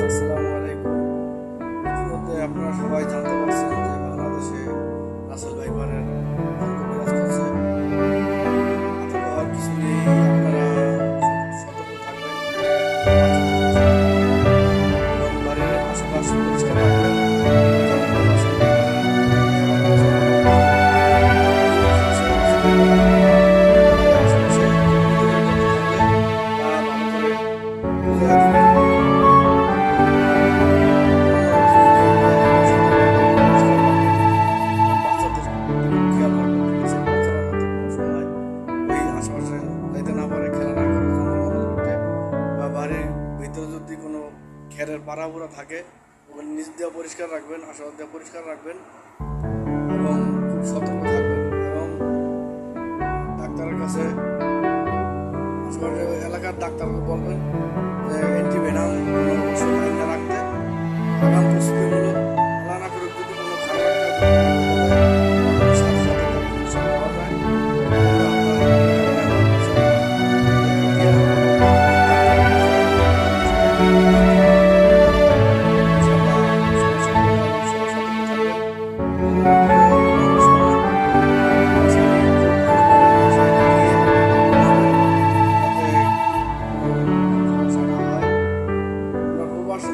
আসসালামু আলাইকুম। ইতিমধ্যে আপনারা সবাই জানতে পারছেন যে বাংলাদেশে রাসেল ভাইপারের আতঙ্ক বিরাজ করছে। আতঙ্ক হওয়ার কিছু নেই, আপনারা সতর্ক থাকবেন, এবং বাড়ির আশেপাশে পরিষ্কার রাখবেন। যাতে রাসেল ভাইপারের আশেপাশে তারা ভালো করে বুঝিয়ে দিবেন। ভিতরে যদি কোনো খেরের পাড়াপোড়া থাকে ওগুলো নিচ দিয়ে পরিষ্কার রাখবেন, আশপাশ দিয়ে পরিষ্কার রাখবেন এবং খুব সতর্ক থাকবেন। এবং ডাক্তারের কাছে আশেপাশের এলাকার ডাক্তারকে বলবেন যে অ্যান্টিভেনাম কোনো ওষুধ আইনে রাখতে, আগাম প্রস্তুতিমূলক আল্লাহ না করুক যদি কোনো খারাপ সাথে সাথে তার চিকিৎসা পাওয়া যায়।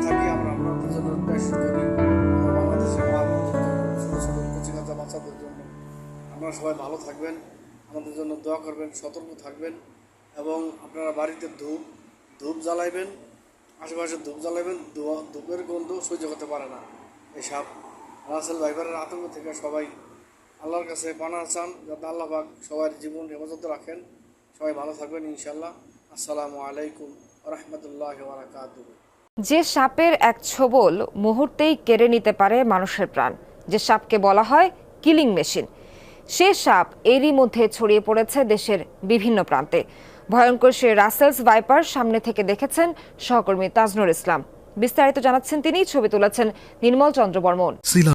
থাকি আমরা আপনাদের জন্য টেস্ট করি, আমরা বাংলাদেশের ছোটো ছোটো কচিকাঁচা বাচ্চাদের জন্য। আপনারা সবাই ভালো থাকবেন, আমাদের জন্য দোয়া করবেন, সতর্ক থাকবেন এবং আপনারা বাড়িতে ধূপ জ্বালাইবেন, আশেপাশে ধূপ জ্বালাইবেন। ধূপের গন্ধ সহ্য করতে পারে না এই সাপ। রাসেল ভাইপারের আতঙ্ক থেকে সবাই আল্লাহর কাছে পানা চান, যাতে আল্লাহ পাক সবার জীবন হেফাজত রাখেন। সবাই ভালো থাকবেন ইনশাল্লাহ। আসসালামু আলাইকুম রহমতুল্লাহ বারাকাতুহু। যে সাপের এক ছোবল মুহূর্তেই কেড়ে নিতে পারে মানুষের প্রাণ, যে সাপকে বলা হয় কিলিং মেশিন, সে সাপ এরই মধ্যে ছড়িয়ে পড়েছে দেশের বিভিন্ন প্রান্তে। ভয়ঙ্কর সে রাসেলস ভাইপার সামনে থেকে দেখেছেন সহকর্মী তাজনুর ইসলাম। বিস্তারিত জানাচ্ছেন তিনি, ছবি তুলেছেন নির্মল চন্দ্র বর্মন।